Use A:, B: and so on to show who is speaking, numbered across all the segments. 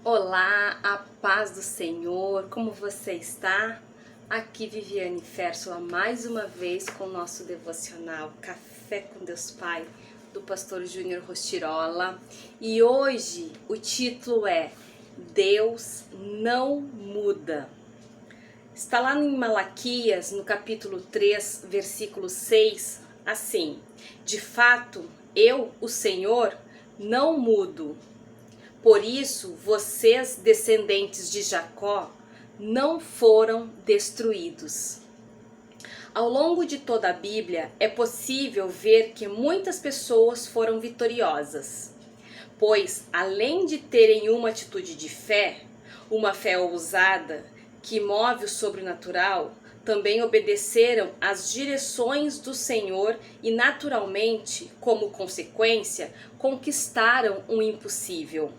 A: Olá, a paz do Senhor, como você está? Aqui Viviane Férsula mais uma vez com o nosso devocional Café com Deus Pai, do pastor Júnior Rostirola. E hoje o título é Deus não muda. Está lá em Malaquias, no capítulo 3, versículo 6, assim: De fato, eu, o Senhor, não mudo. Por isso, vocês, descendentes de Jacó, não foram destruídos. Ao longo de toda a Bíblia, é possível ver que muitas pessoas foram vitoriosas, pois, além de terem uma atitude de fé, uma fé ousada que move o sobrenatural, também obedeceram às direções do Senhor e, naturalmente, como consequência, conquistaram o impossível.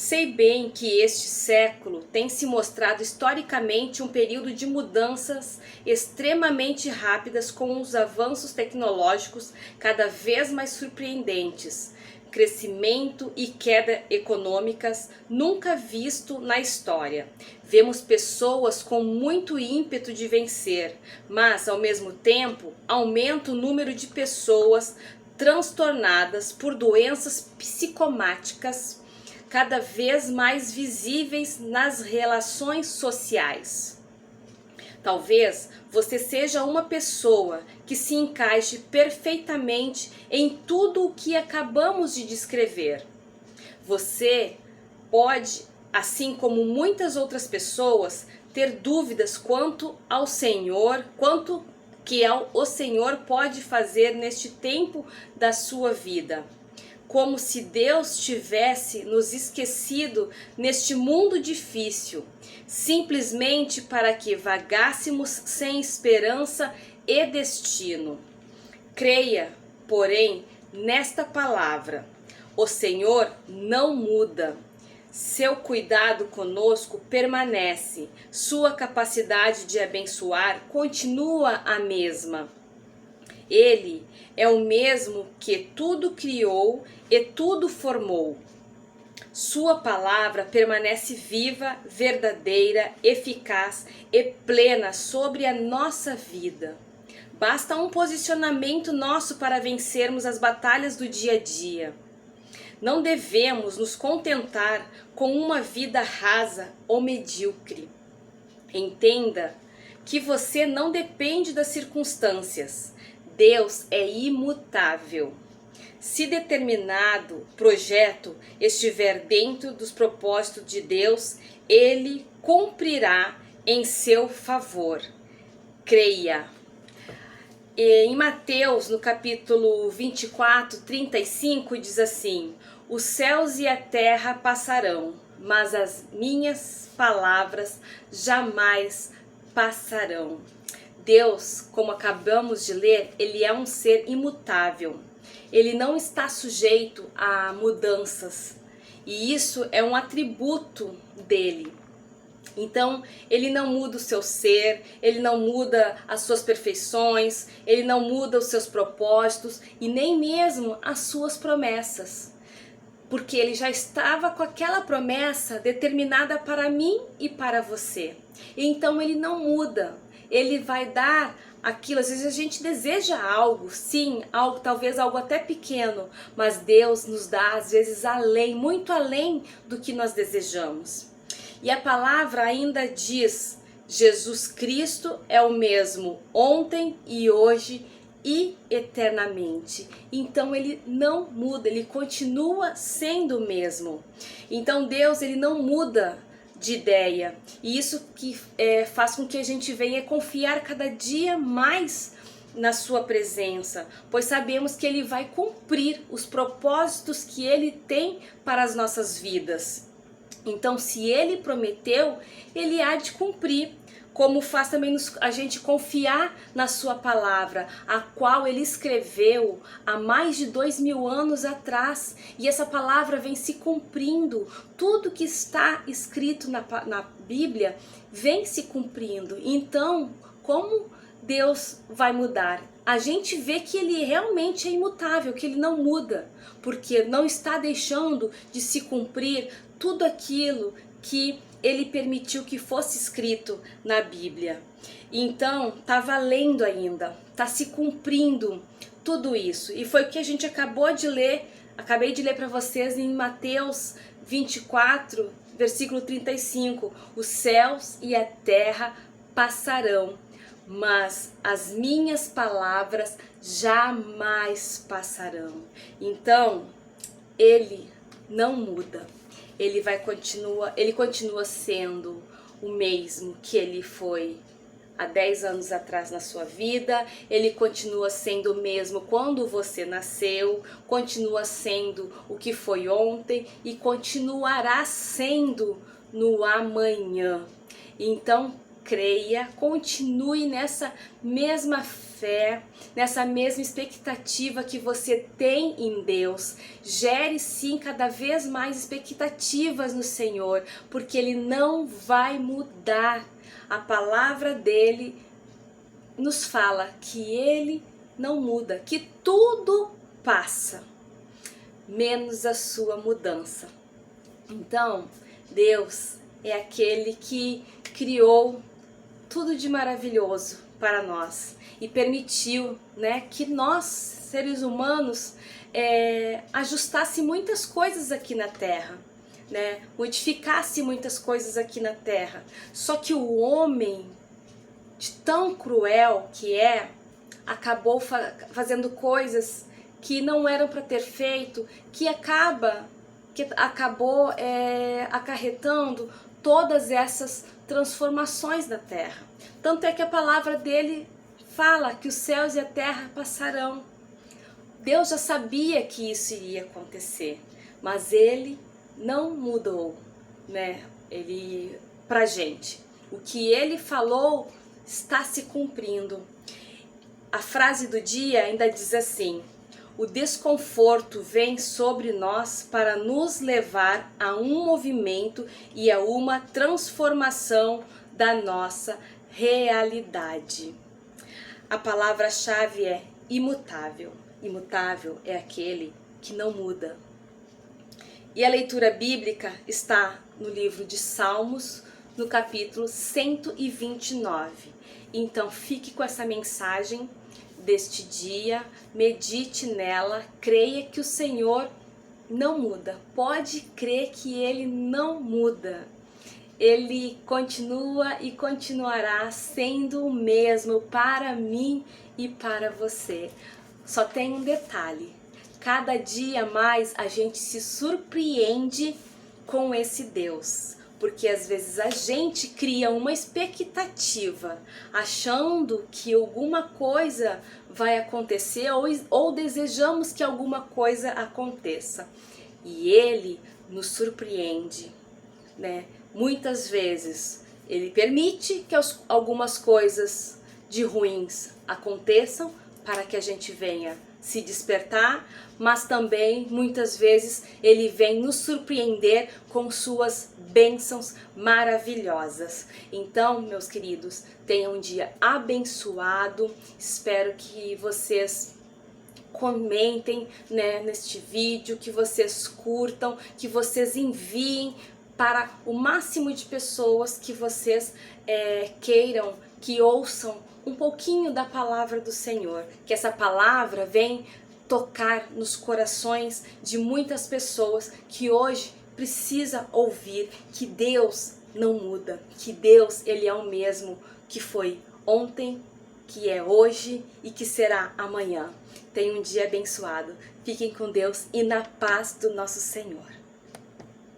A: Sei bem que este século tem se mostrado historicamente um período de mudanças extremamente rápidas, com os avanços tecnológicos cada vez mais surpreendentes, crescimento e queda econômicas nunca visto na história. Vemos pessoas com muito ímpeto de vencer, mas ao mesmo tempo aumenta o número de pessoas transtornadas por doenças psicomáticas cada vez mais visíveis nas relações sociais. Talvez você seja uma pessoa que se encaixe perfeitamente em tudo o que acabamos de descrever. Você pode, assim como muitas outras pessoas, ter dúvidas quanto ao Senhor, quanto que o Senhor pode fazer neste tempo da sua vida. Como se Deus tivesse nos esquecido neste mundo difícil, simplesmente para que vagássemos sem esperança e destino. Creia, porém, nesta palavra: o Senhor não muda. Seu cuidado conosco permanece, sua capacidade de abençoar continua a mesma. Ele é o mesmo que tudo criou e tudo formou. Sua palavra permanece viva, verdadeira, eficaz e plena sobre a nossa vida. Basta um posicionamento nosso para vencermos as batalhas do dia a dia. Não devemos nos contentar com uma vida rasa ou medíocre. Entenda que você não depende das circunstâncias. Deus é imutável. Se determinado projeto estiver dentro dos propósitos de Deus, Ele cumprirá em seu favor. Creia. Em Mateus, no capítulo 24, 35, diz assim: Os céus e a terra passarão, mas as minhas palavras jamais passarão. Deus, como acabamos de ler, ele é um ser imutável. Ele não está sujeito a mudanças. E isso é um atributo dele. Então, ele não muda o seu ser, ele não muda as suas perfeições, ele não muda os seus propósitos e nem mesmo as suas promessas. Porque ele já estava com aquela promessa determinada para mim e para você. Então, ele não muda. Ele vai dar aquilo. Às vezes a gente deseja algo, sim, algo, talvez algo até pequeno, mas Deus nos dá às vezes além, muito além do que nós desejamos. E a palavra ainda diz: Jesus Cristo é o mesmo ontem e hoje e eternamente. Então ele não muda, ele continua sendo o mesmo. Então Deus, ele não muda de ideia, e isso que faz com que a gente venha confiar cada dia mais na sua presença, pois sabemos que ele vai cumprir os propósitos que ele tem para as nossas vidas. Então, se ele prometeu, ele há de cumprir. Como faz também a gente confiar na sua palavra, a qual ele escreveu há mais de 2000 anos atrás. E essa palavra vem se cumprindo. Tudo que está escrito na Bíblia vem se cumprindo. Então, como Deus vai mudar? A gente vê que ele realmente é imutável, que ele não muda, porque não está deixando de se cumprir tudo aquilo que ele permitiu que fosse escrito na Bíblia. Então, tá valendo ainda, tá se cumprindo tudo isso. E foi o que a gente acabei de ler para vocês em Mateus 24, versículo 35. Os céus e a terra passarão, mas as minhas palavras jamais passarão. Então, ele não muda. Ele continua sendo o mesmo que ele foi há 10 anos atrás na sua vida, ele continua sendo o mesmo quando você nasceu, continua sendo o que foi ontem e continuará sendo no amanhã. Então, creia, continue nessa mesma fé, nessa mesma expectativa que você tem em Deus. Gere sim cada vez mais expectativas no Senhor, porque Ele não vai mudar. A palavra dele nos fala que ele não muda, que tudo passa, menos a sua mudança. Então, Deus é aquele que criou tudo de maravilhoso para nós e permitiu, que nós, seres humanos, ajustasse muitas coisas aqui na Terra. Modificasse muitas coisas aqui na Terra. Só que o homem, de tão cruel que acabou fazendo coisas que não eram para ter feito, que acabou acarretando todas essas transformações na Terra. Tanto é que a palavra dele fala que os céus e a terra passarão. Deus já sabia que isso iria acontecer, mas ele não mudou, Ele pra gente. O que ele falou está se cumprindo. A frase do dia ainda diz assim: o desconforto vem sobre nós para nos levar a um movimento e a uma transformação da nossa realidade. A palavra-chave é imutável. Imutável é aquele que não muda. E a leitura bíblica está no livro de Salmos, no capítulo 129. Então fique com essa mensagem deste dia, medite nela, creia que o Senhor não muda. Pode crer que Ele não muda. Ele continua e continuará sendo o mesmo para mim e para você. Só tem um detalhe. Cada dia mais a gente se surpreende com esse Deus, porque às vezes a gente cria uma expectativa, achando que alguma coisa vai acontecer ou desejamos que alguma coisa aconteça. E Ele nos surpreende, Muitas vezes Ele permite que algumas coisas de ruins aconteçam para que a gente venha se despertar, mas também muitas vezes Ele vem nos surpreender com suas bênçãos maravilhosas. Então, meus queridos, tenham um dia abençoado. Espero que vocês comentem, neste vídeo, que vocês curtam, que vocês enviem para o máximo de pessoas que vocês queiram que ouçam um pouquinho da palavra do Senhor, que essa palavra vem tocar nos corações de muitas pessoas que hoje precisa ouvir que Deus não muda, que Deus, Ele é o mesmo que foi ontem, que é hoje e que será amanhã. Tenham um dia abençoado. Fiquem com Deus e na paz do nosso Senhor.